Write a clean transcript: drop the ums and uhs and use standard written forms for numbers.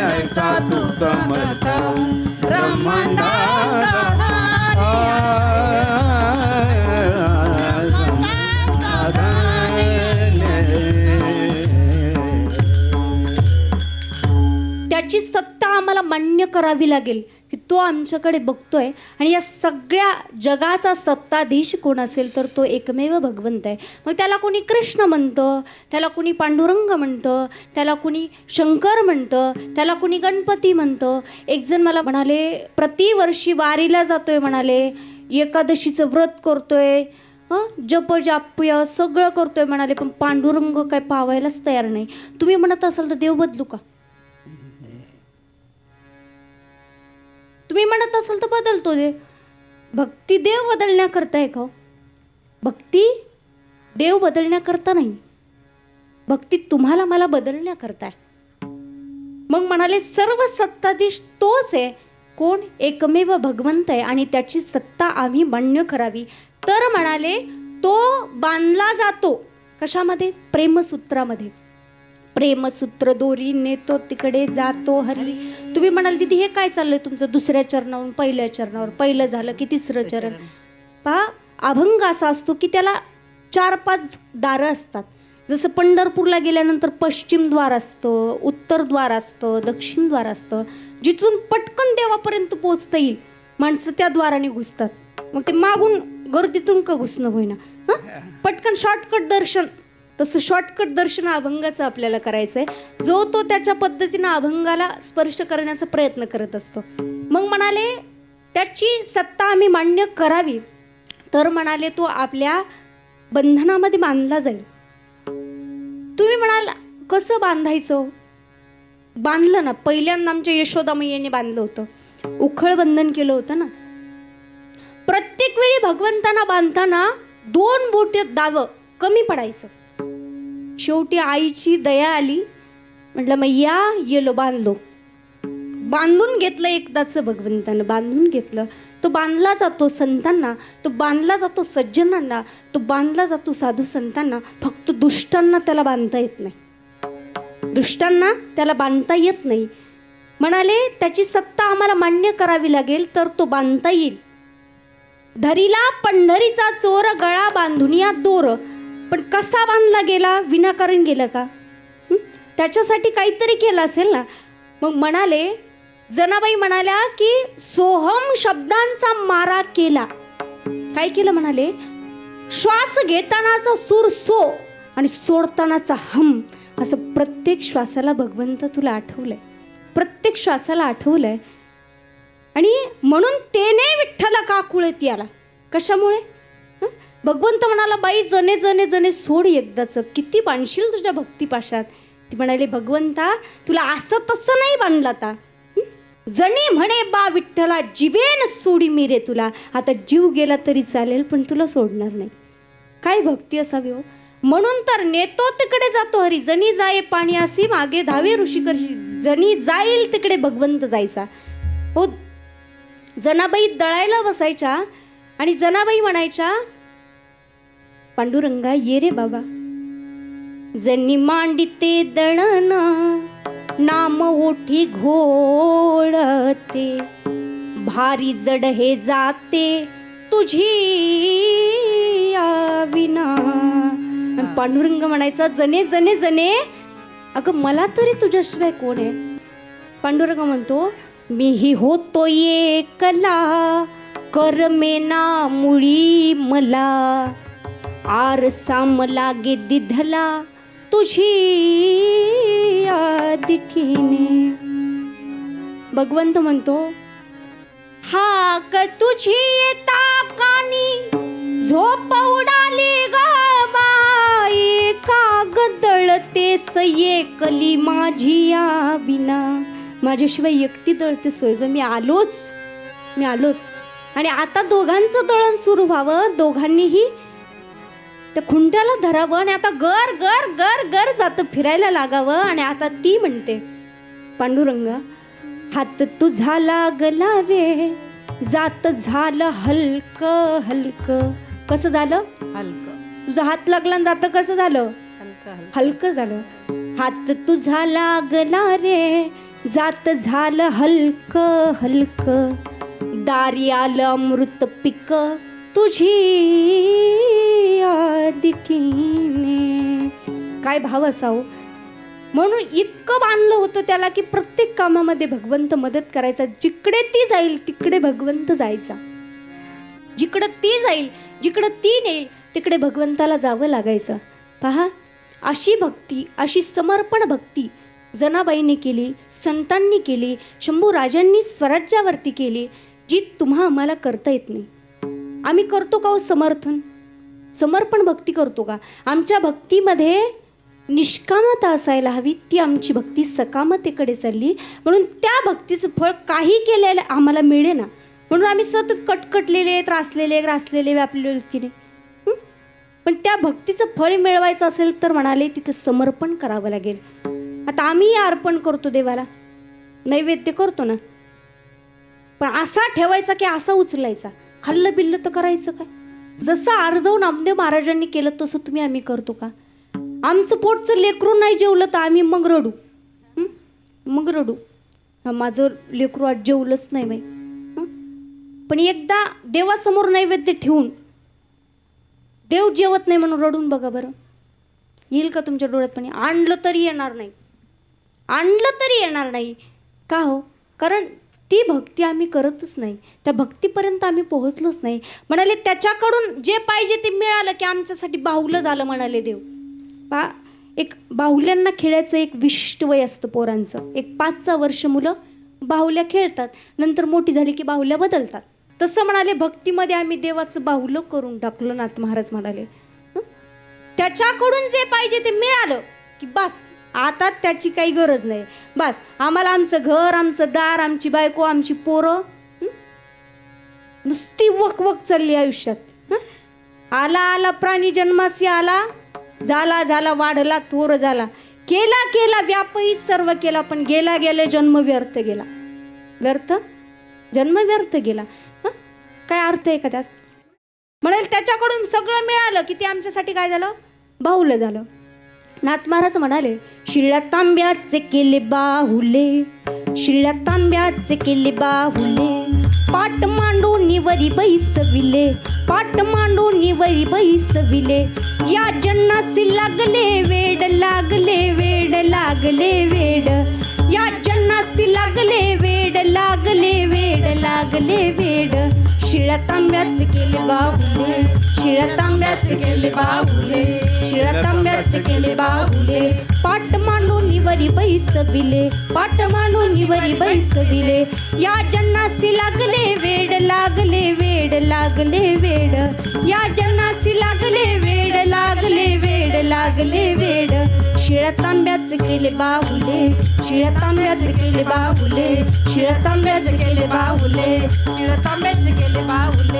ऐसा तू समर्थ ब्रह्मांडाचा त्याची सत्ता आम्हाला मान्य करावी लागेल की तो आमच्याकडे बघतोय आणि या सगळ्या जगाचा सत्ताधीश कोण असेल तर तो एकमेव भगवंत आहे. मग त्याला कोणी कृष्ण म्हणतं, त्याला कोणी पांडुरंग म्हणतं, त्याला कोणी शंकर म्हणतं, त्याला कोणी गणपती म्हणतं. एक जण मला म्हणाले प्रतिवर्षी वारीला जातोय, म्हणाले एकादशीचं व्रत करतोय, जप जाप्य सगळं करतोय म्हणाले, पण पांडुरंग काय पावायलाच तयार नाही. तुम्ही म्हणत असाल तर देव बदलू का? तुम्ही म्हणत असाल तर बदलतो दे. भक्ती देव बदलण्याकरता आहे का? भक्ती देव बदलण्याकरता नाही, भक्ती तुम्हाला मला बदलण्याकरता आहे. मग म्हणाले सर्व सत्ताधीश तोच आहे. कोण? एकमेव भगवंत आहे आणि त्याची सत्ता आम्ही मान्य करावी. तर म्हणाले तो बांधला जातो कशामध्ये? प्रेमसूत्रामध्ये. प्रेमसूत्र दोरी नेतो तिकडे जातो हरी. तुम्ही म्हणाल दीदी हे काय चाललंय तुमचं? दुसऱ्या चरणावरून पहिल्या चरणावर, पहिलं झालं की तिसरं चरण. पहा, अभंग असा असतो की त्याला 4-5 दारं असतात. जसं पंढरपूरला गेल्यानंतर पश्चिम द्वार असतं, उत्तर द्वार असतं, दक्षिण द्वार असतं. जिथून पटकन देवापर्यंत पोहोचता येईल माणसं त्या द्वाराने घुसतात. मग ते मागून गर्दीतून का घुसणं होईना, पटकन शॉर्टकट दर्शन. तसं शॉर्टकट दर्शन अभंगाचं आपल्याला करायचं आहे. जो तो त्याच्या पद्धतीनं अभंगाला स्पर्श करण्याचा प्रयत्न करत असतो. मग म्हणाले त्याची सत्ता आम्ही मान्य करावी. तर म्हणाले तो आपल्या बंधनामध्ये बांधला जाईल. तुम्ही म्हणाल कसं बांधायचं? बांधलं ना, पहिल्यांदा आमच्या यशोदा मैयाने बांधलं होतं, उखळ बंधन केलं होतं ना. प्रत्येक वेळी भगवंतांना बांधताना 2 बोटे दावं कमी पडायचं. शेवटी आईची दया आली, म्हटलं मैया येलो बांधलो. बांधून घेतलं एकदाच भगवंतानं, बांधून घेतलं. तो बांधला जातो संतांना, तो बांधला जातो सज्जनांना, तो बांधला जातो साधू संतांना. फक्त दुष्टांना त्याला बांधता येत नाही, दुष्टांना त्याला बांधता येत नाही. म्हणाले त्याची सत्ता आम्हाला मान्य करावी लागेल तर तो बांधता येईल. धरीला पंढरीचा चोर गळा बांधून या दोर. पण कसा बांधला गेला? विनाकारण गेलं का? त्याच्यासाठी काहीतरी केलं असेल ना. मग म्हणाले जनाबाई म्हणाल्या की सोहम शब्दांचा मारा केला. काय केलं म्हणाले? श्वास घेतानाचा सूर सो आणि सोडतानाचा हम. असं प्रत्येक श्वासाला भगवंत तुला आठवलंय, प्रत्येक श्वासाला आठवलंय. आणि म्हणून तेने विठ्ठल का कुळती आला. कशामुळे? भगवंत म्हणाला बाई जने जने जने सोड एकदाच, किती बांधशील तुझ्या भक्तिपाशात. ती म्हणाले भगवंता तुला असं तसं नाही बांधला आता. जणी म्हणे बा विठ्ठला जीवेन सोडी मी रे तुला. आता जीव गेला तरी चालेल पण तुला सोडणार नाही. काय भक्ती असावी हो. म्हणून तर नेतो तिकडे जातो हरी. जणी जाये पाणी असी मागे धावे ऋषिकर्षी. जणी जाईल तिकडे भगवंत जायचा. हो, जनाबाई दळायला बसायच्या आणि जनाबाई म्हणायच्या पांडुरंगा ये रे बाबा. जनी मांडिते दळण नाम ओठी घोळते. भारी जड हे जाते तुझी विना. पांडुरंग म्हणायचा जने जने जने, अगं मला तरी तुझ्याशिवाय कोण आहे? पांडुरंग म्हणतो मीही होतो एकला करमेना मुळी मला. आरसा लागे दिधला तुझी दिठीने. भगवंत म्हणतो हाक तुझी येता कानी झोप उडाली ग बाई. कागदळते सये कली माझी या बिना. माझ्याशिवाय एकटी दळते सोय ग. मी आलोच. आणि आता दोघांचं दळण सुरू व्हावं, दोघांनीही त्या खुंट्याला धरावं आणि आता गर गर गर गर जातं फिरायला लागावं. आणि आता ती म्हणते पांडुरंगा हात तुझा लागला रे जात झालं हलक हलक. कसं झालं? हलक. तुझा हात लागला जात कसं झालं? हलक झालं. हात तुझा लागला रे जात झालं हलक हलक, दारी आलं अमृत पिक तुझी आदिकीने. काय भाव असावं. म्हणून इतकं बांधलं होतं त्याला की प्रत्येक कामामध्ये भगवंत मदत करायचा. जिकडे ती जाईल तिकडे भगवंत जायचा. जिकडं ती जाईल, जिकडं ती नेईल तिकडे भगवंताला जावं लागायचं. पहा, अशी भक्ती, अशी समर्पण भक्ती जनाबाईने केली, संतांनी केली, शंभूराजांनी स्वराज्यावरती केली, जी तुम्हा आम्हाला करता येत नाही. आम्ही करतो का हो समर्थन? समर्पण भक्ती करतो का? आमच्या भक्तीमध्ये निष्कामता असायला हवी. ती आमची भक्ती सकामतेकडे चालली, म्हणून त्या भक्तीचं फळ काही केलेलं आम्हाला मिळे ना. म्हणून आम्ही सतत कटकटलेले, त्रासलेले, व्यापलेले की नाही. पण त्या भक्तीचं फळ मिळवायचं असेल तर म्हणाले तिथं समर्पण करावं लागेल. आता आम्ही अर्पण करतो देवाला, नैवेद्य करतो ना, पण असा ठेवायचा की असा उचलायचा? खाल्लं बिल्लं तर करायचं काय? जसं आरजव नामदेव महाराजांनी केलं तसं तुम्ही आम्ही करतो का? आमचं पोटचं लेकरू नाही जेवलं तर आम्ही मग रडू. मग रडू, माझं लेकरू आज जेवलंच नाही बाई. पण एकदा देवासमोर नैवेद्य ठेवून देव जेवत नाही म्हणून रडून बघा बरं, येईल का तुमच्या डोळ्यात पाणी? आणलं तरी येणार नाही, आणलं तरी येणार नाही. का हो? कारण ती भक्ती आम्ही करतच नाही, त्या भक्तीपर्यंत आम्ही पोहोचलोच नाही. म्हणाले त्याच्याकडून जे पाहिजे ते मिळालं की आमच्यासाठी बाहुलं झालं म्हणाले देव. पा, एक बाहुल्यांना खेळायचं एक विशिष्ट वय असतं पोरांचं. एक 5-6 वर्ष मुलं बाहुल्या खेळतात, नंतर मोठी झाली की बाहुल्या बदलतात. तसं म्हणाले भक्तीमध्ये आम्ही देवाचं बाहुलं करून टाकलं. नाथ महाराज म्हणाले त्याच्याकडून जे पाहिजे ते मिळालं की बस, आता त्याची काही गरज नाही. बस आम्हाला आमचं घर, आमचं दार, आमची बायको, आमची पोरं नुसती वक चालली आयुष्यात. आला आला प्राणी जन्मासी आला, झाला झाला वाढला थोर झाला, केला केला व्यापही सर्व केला, पण गेला गेला जन्म व्यर्थ गेला. व्यर्थ जन्म व्यर्थ गेला. काय अर्थ आहे का त्यात? म्हणेल त्याच्याकडून सगळं मिळालं की ते आमच्यासाठी काय झालं? बाहुलं झालं. नाथ महाराज म्हणाले शिळ्या तांब्याचे केले बाहुले, शिळ्या तांब्याचे केले बाहुले, पाट मांडून वरी बैसविले, पाट मांडून वरी बैसविले, या जन्नासी लागले वेड, लागले वेड, लागले वेड, या जन्नासी लागले वेड, लागले वेड, लागले वेड. शिळ्या तांब्याचे केले बाहुले, शिळ्या तांब्याचे केले बाहुले, शिळ्या तांब्याचे केले बाहुले, पाट मांडून वरी बैसविले, पाट मांडून वरी बैसविले, या जन्नासी लागले वेड, लागले वेड, लागले वेड, या जन्नासी लागले वेड, लागले वेड, लागले वेड. शिळ्या तांब्याचे केले बाहुले, शिळ्या तांब्याचे केले बाहुले, शिळ्या तांब्याचे केले बाहुले, शिळ्या तांब्याचे केले बाहुले,